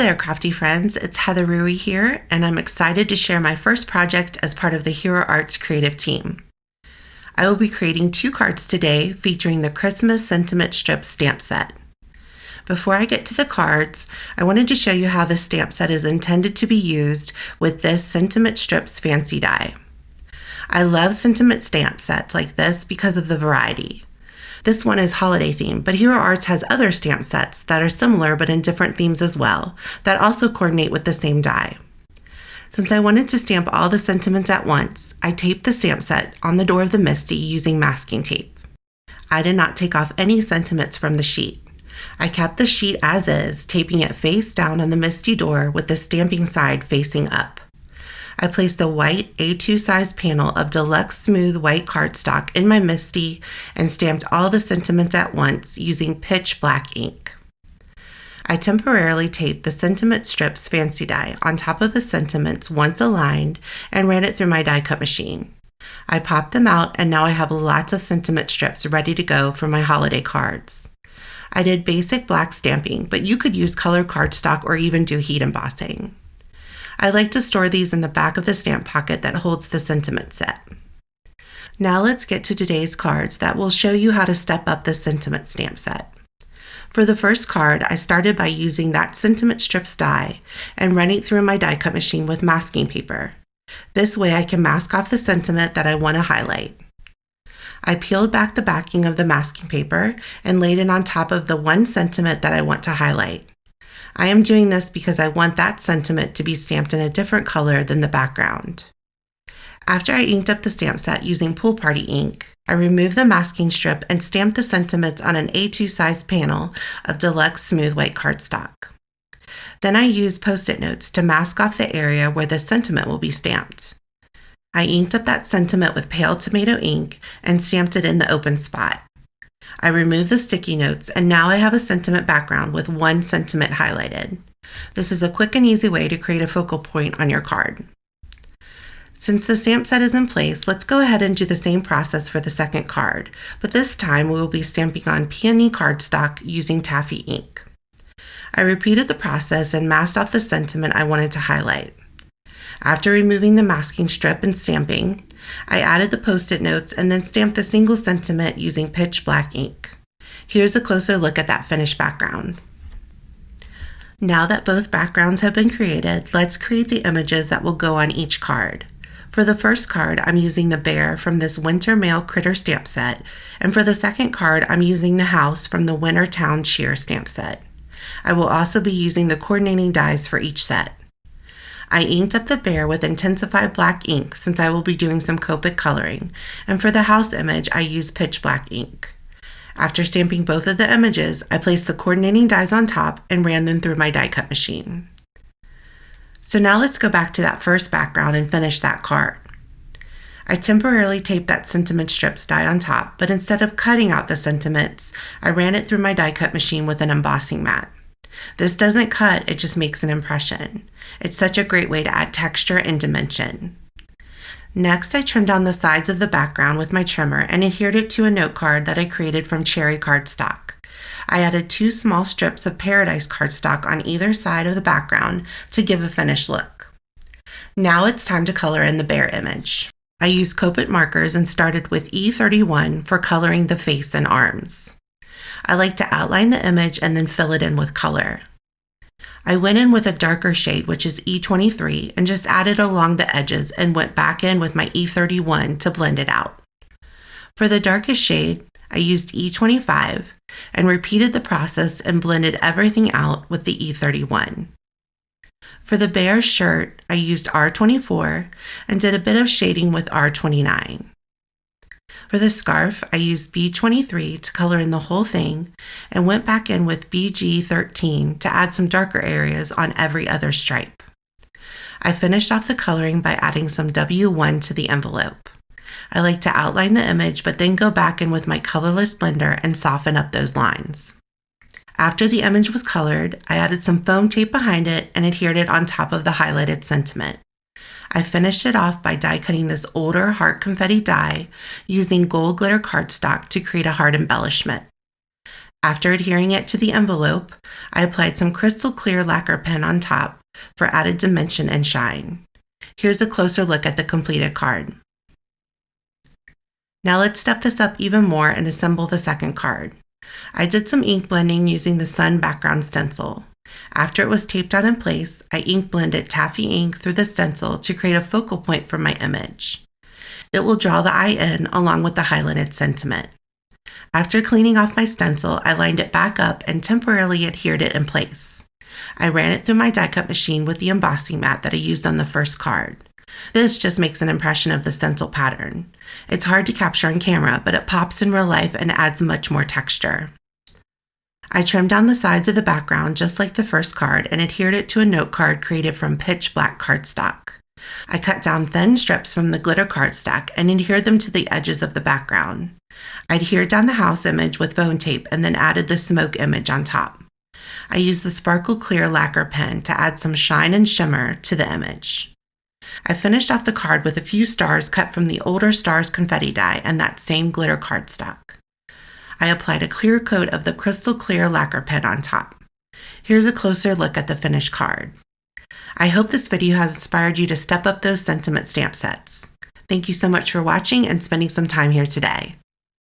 there, crafty friends. It's Heather Rui here, and I'm excited to share my first project as part of the Hero Arts creative team. I will be creating 2 cards today featuring the Christmas Sentiment Strip stamp set. Before I get to the cards, I wanted to show you how the stamp set is intended to be used with this Sentiment Strips fancy die. I love sentiment stamp sets like this because of the variety. This one is holiday themed, but Hero Arts has other stamp sets that are similar but in different themes as well, that also coordinate with the same die. Since I wanted to stamp all the sentiments at once, I taped the stamp set on the door of the Misty using masking tape. I did not take off any sentiments from the sheet. I kept the sheet as is, taping it face down on the Misty door with the stamping side facing up. I placed a white A2 size panel of Deluxe smooth white cardstock in my Misty and stamped all the sentiments at once using pitch black ink. I temporarily taped the Sentiment Strips fancy die on top of the sentiments once aligned and ran it through my die cut machine. I popped them out and now I have lots of sentiment strips ready to go for my holiday cards. I did basic black stamping, but you could use colored cardstock or even do heat embossing. I like to store these in the back of the stamp pocket that holds the sentiment set. Now let's get to today's cards that will show you how to step up the sentiment stamp set. For the first card, I started by using that Sentiment Strips die and running it through my die cut machine with masking paper. This way I can mask off the sentiment that I want to highlight. I peeled back the backing of the masking paper and laid it on top of the one sentiment that I want to highlight. I am doing this because I want that sentiment to be stamped in a different color than the background. After I inked up the stamp set using Pool Party ink, I removed the masking strip and stamped the sentiments on an A2 size panel of Deluxe smooth white cardstock. Then I used Post-it notes to mask off the area where the sentiment will be stamped. I inked up that sentiment with pale tomato ink and stamped it in the open spot. I removed the sticky notes and now I have a sentiment background with one sentiment highlighted. This is a quick and easy way to create a focal point on your card. Since the stamp set is in place, let's go ahead and do the same process for the second card, but this time we will be stamping on Peony cardstock using Taffy ink. I repeated the process and masked off the sentiment I wanted to highlight. After removing the masking strip and stamping, I added the Post-it notes and then stamped the single sentiment using pitch black ink. Here's a closer look at that finished background. Now that both backgrounds have been created, let's create the images that will go on each card. For the first card, I'm using the bear from this Winter Mail Critter stamp set, and for the second card, I'm using the house from the Winter Town Cheer stamp set. I will also be using the coordinating dies for each set. I inked up the bear with intensified black ink since I will be doing some Copic coloring, and for the house image, I used pitch black ink. After stamping both of the images, I placed the coordinating dies on top and ran them through my die cut machine. So now let's go back to that first background and finish that card. I temporarily taped that Sentiment Strips die on top, but instead of cutting out the sentiments, I ran it through my die cut machine with an embossing mat. This doesn't cut, it just makes an impression. It's such a great way to add texture and dimension. Next, I trimmed down the sides of the background with my trimmer and adhered it to a note card that I created from cherry cardstock. I added 2 small strips of Paradise cardstock on either side of the background to give a finished look. Now it's time to color in the bear image. I used Copic markers and started with E31 for coloring the face and arms. I like to outline the image and then fill it in with color. I went in with a darker shade, which is E23, and just added along the edges and went back in with my E31 to blend it out. For the darkest shade, I used E25 and repeated the process and blended everything out with the E31. For the bear shirt, I used R24 and did a bit of shading with R29. For the scarf, I used B23 to color in the whole thing and went back in with BG13 to add some darker areas on every other stripe. I finished off the coloring by adding some W1 to the envelope. I like to outline the image but then go back in with my colorless blender and soften up those lines. After the image was colored, I added some foam tape behind it and adhered it on top of the highlighted sentiment. I finished it off by die cutting this older heart confetti die using gold glitter cardstock to create a heart embellishment. After adhering it to the envelope, I applied some crystal clear lacquer pen on top for added dimension and shine. Here's a closer look at the completed card. Now let's step this up even more and assemble the second card. I did some ink blending using the sun background stencil. After it was taped on in place, I ink blended Taffy ink through the stencil to create a focal point for my image. It will draw the eye in along with the highlighted sentiment. After cleaning off my stencil, I lined it back up and temporarily adhered it in place. I ran it through my die cut machine with the embossing mat that I used on the first card. This just makes an impression of the stencil pattern. It's hard to capture on camera, but it pops in real life and adds much more texture. I trimmed down the sides of the background just like the first card and adhered it to a note card created from pitch black cardstock. I cut down thin strips from the glitter cardstock and adhered them to the edges of the background. I adhered down the house image with bone tape and then added the smoke image on top. I used the sparkle clear lacquer pen to add some shine and shimmer to the image. I finished off the card with a few stars cut from the older stars confetti die and that same glitter cardstock. I applied a clear coat of the crystal clear lacquer pen on top. Here's a closer look at the finished card. I hope this video has inspired you to step up those sentiment stamp sets. Thank you so much for watching and spending some time here today.